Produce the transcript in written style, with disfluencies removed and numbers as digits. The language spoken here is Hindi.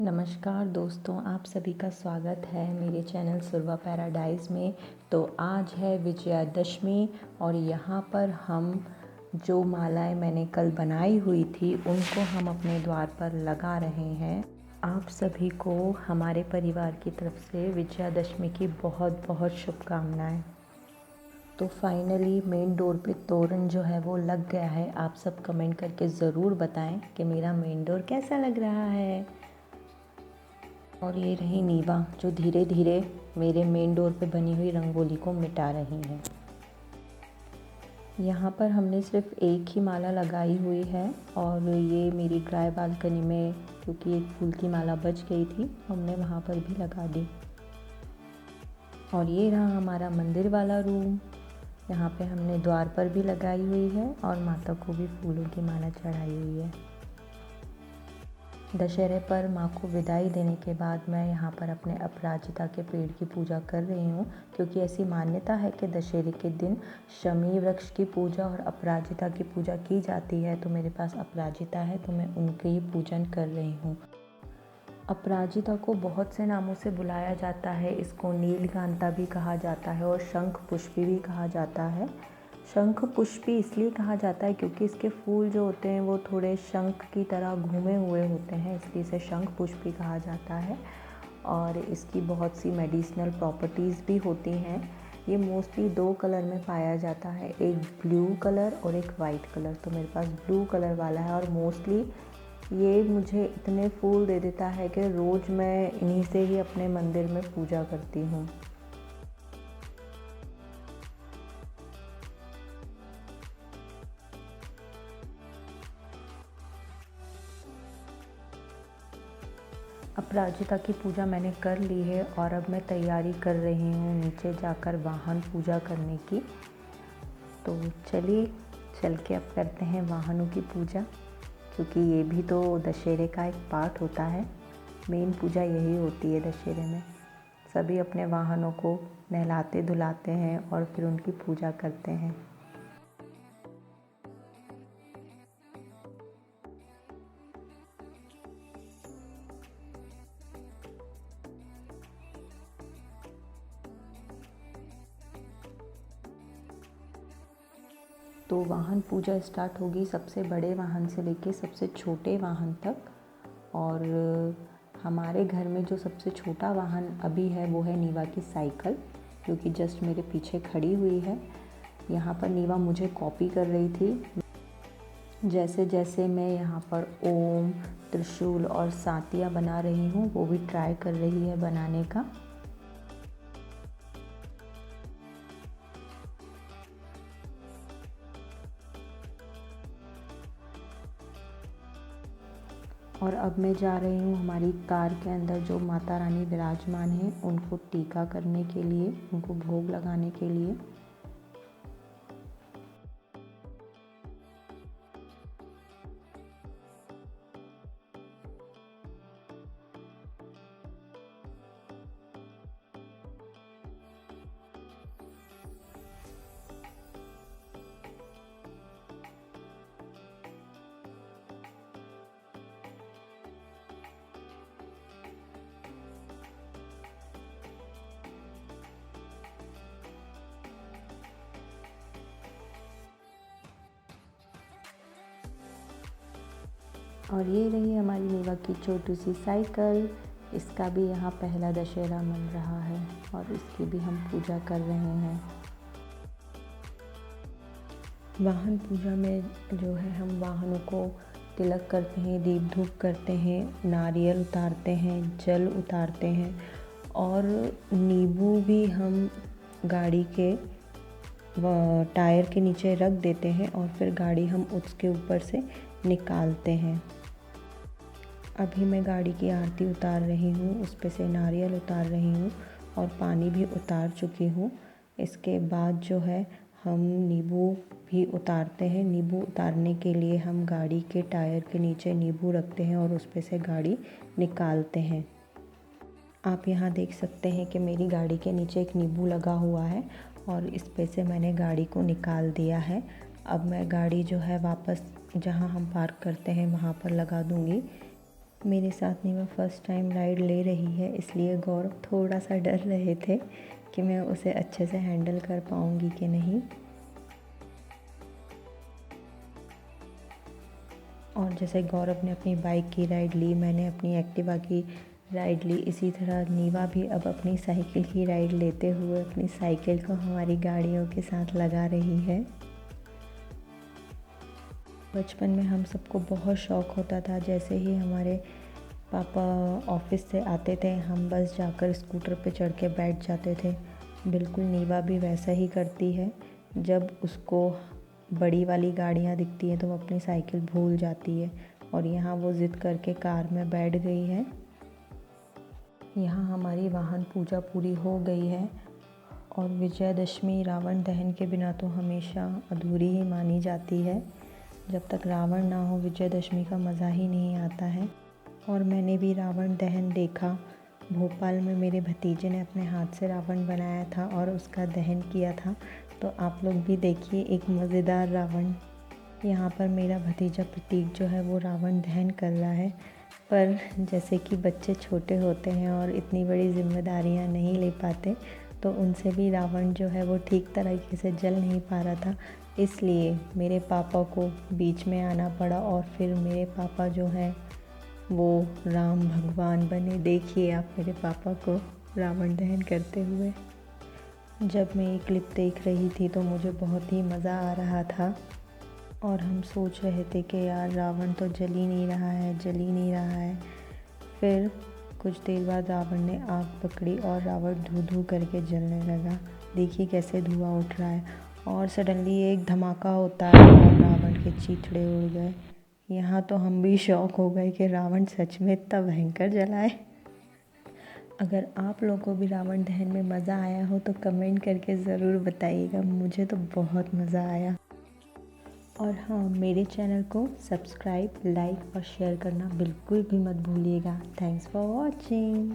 नमस्कार दोस्तों, आप सभी का स्वागत है मेरे चैनल सुरवा पैराडाइज में। तो आज है विजयादशमी और यहाँ पर हम जो मालाएं मैंने कल बनाई हुई थी उनको हम अपने द्वार पर लगा रहे हैं। आप सभी को हमारे परिवार की तरफ से विजयादशमी की बहुत बहुत शुभकामनाएं। तो फाइनली मेन डोर पे तोरण जो है वो लग गया है। आप सब कमेंट करके ज़रूर बताएं कि मेरा मेन डोर कैसा लग रहा है। और ये रही नीवा जो धीरे धीरे मेरे मेन डोर पे बनी हुई रंगोली को मिटा रही है। यहाँ पर हमने सिर्फ एक ही माला लगाई हुई है और ये मेरी ड्राई बालकनी में क्योंकि एक फूल की माला बच गई थी, हमने वहाँ पर भी लगा दी। और ये रहा हमारा मंदिर वाला रूम। यहाँ पे हमने द्वार पर भी लगाई हुई है और माता को भी फूलों की माला चढ़ाई हुई है। दशहरे पर माँ को विदाई देने के बाद मैं यहाँ पर अपने अपराजिता के पेड़ की पूजा कर रही हूँ, क्योंकि ऐसी मान्यता है कि दशहरे के दिन शमी वृक्ष की पूजा और अपराजिता की पूजा की जाती है। तो मेरे पास अपराजिता है तो मैं उनके ही पूजन कर रही हूँ। अपराजिता को बहुत से नामों से बुलाया जाता है। इसको नीलकांता भी कहा जाता है और शंख पुष्पी भी कहा जाता है। शंख पुष्पी इसलिए कहा जाता है क्योंकि इसके फूल जो होते हैं वो थोड़े शंख की तरह घूमे हुए होते हैं, इसलिए इसे शंख पुष्पी कहा जाता है। और इसकी बहुत सी मेडिसिनल प्रॉपर्टीज़ भी होती हैं। ये मोस्टली 2 कलर में पाया जाता है, एक ब्लू कलर और एक वाइट कलर। तो मेरे पास ब्लू कलर वाला है और मोस्टली ये मुझे इतने फूल दे देता है कि रोज़ मैं इन्हीं से ही अपने मंदिर में पूजा करती हूँ। अपराजिता की पूजा मैंने कर ली है और अब मैं तैयारी कर रही हूँ नीचे जाकर वाहन पूजा करने की। तो चलिए चल के अब करते हैं वाहनों की पूजा, क्योंकि ये भी तो दशहरे का एक पार्ट होता है। मेन पूजा यही होती है दशहरे में। सभी अपने वाहनों को नहलाते धुलाते हैं और फिर उनकी पूजा करते हैं। तो वाहन पूजा स्टार्ट होगी सबसे बड़े वाहन से लेके सबसे छोटे वाहन तक। और हमारे घर में जो सबसे छोटा वाहन अभी है वो है नीवा की साइकिल, जो कि जस्ट मेरे पीछे खड़ी हुई है। यहाँ पर नीवा मुझे कॉपी कर रही थी। जैसे जैसे मैं यहाँ पर ओम, त्रिशूल और सातियाँ बना रही हूँ, वो भी ट्राई कर रही है बनाने का। और अब मैं जा रही हूँ हमारी कार के अंदर जो माता रानी विराजमान है उनको टीका करने के लिए, उनको भोग लगाने के लिए। और ये रही हमारी नीवा की छोटी सी साइकिल। इसका भी यहाँ पहला दशहरा मन रहा है और इसकी भी हम पूजा कर रहे हैं। वाहन पूजा में जो है हम वाहनों को तिलक करते हैं, दीप धूप करते हैं, नारियल उतारते हैं, जल उतारते हैं और नींबू भी हम गाड़ी के टायर के नीचे रख देते हैं और फिर गाड़ी हम उसके ऊपर से निकालते हैं। अभी मैं गाड़ी की आरती उतार रही हूँ, उस पे से नारियल उतार रही हूँ और पानी भी उतार चुकी हूँ। इसके बाद जो है हम नींबू भी उतारते हैं। नींबू उतारने के लिए हम गाड़ी के टायर के नीचे नींबू रखते हैं और उस पे से गाड़ी निकालते हैं। आप यहाँ देख सकते हैं कि मेरी गाड़ी के नीचे एक नींबू लगा हुआ है और इस पे से मैंने गाड़ी को निकाल दिया है। अब मैं गाड़ी जो है वापस जहाँ हम पार्क करते हैं वहाँ पर लगा दूँगी। मेरे साथ नीवा फर्स्ट टाइम राइड ले रही है, इसलिए गौरव थोड़ा सा डर रहे थे कि मैं उसे अच्छे से हैंडल कर पाऊँगी कि नहीं। और जैसे गौरव ने अपनी बाइक की राइड ली, मैंने अपनी एक्टिवा की राइड ली, इसी तरह नीवा भी अब अपनी साइकिल की राइड लेते हुए अपनी साइकिल को हमारी गाड़ियों के साथ लगा रही है। बचपन में हम सबको बहुत शौक़ होता था, जैसे ही हमारे पापा ऑफिस से आते थे हम बस जाकर स्कूटर पे चढ़ के बैठ जाते थे। बिल्कुल नीवा भी वैसा ही करती है। जब उसको बड़ी वाली गाड़ियाँ दिखती हैं तो वो अपनी साइकिल भूल जाती है और यहाँ वो ज़िद करके कार में बैठ गई है। यहाँ हमारी वाहन पूजा पूरी हो गई है और विजयदशमी रावण दहन के बिना तो हमेशा अधूरी ही मानी जाती है। जब तक रावण ना हो विजयदशमी का मज़ा ही नहीं आता है। और मैंने भी रावण दहन देखा। भोपाल में मेरे भतीजे ने अपने हाथ से रावण बनाया था और उसका दहन किया था, तो आप लोग भी देखिए एक मज़ेदार रावण। यहाँ पर मेरा भतीजा प्रतीक जो है वो रावण दहन कर रहा है, पर जैसे कि बच्चे छोटे होते हैं और इतनी बड़ी जिम्मेदारियाँ नहीं ले पाते, तो उनसे भी रावण जो है वो ठीक तरीके से जल नहीं पा रहा था, इसलिए मेरे पापा को बीच में आना पड़ा और फिर मेरे पापा जो हैं वो राम भगवान बने। देखिए आप मेरे पापा को रावण दहन करते हुए। जब मैं ये क्लिप देख रही थी तो मुझे बहुत ही मज़ा आ रहा था और हम सोच रहे थे कि यार रावण तो जल ही नहीं रहा है, जल ही नहीं रहा है। फिर कुछ देर बाद रावण ने आग पकड़ी और रावण धू धू करके जलने लगा। देखिए कैसे धुआं उठ रहा है और सडनली एक धमाका होता है और रावण के चीथड़े उड़ गए। यहाँ तो हम भी शौक हो गए कि रावण सच में इतना भयंकर जला है। अगर आप लोगों को भी रावण दहन में मज़ा आया हो तो कमेंट करके ज़रूर बताइएगा, मुझे तो बहुत मज़ा आया। और हाँ, मेरे चैनल को सब्सक्राइब, लाइक और शेयर करना बिल्कुल भी मत भूलिएगा। Thanks for watching.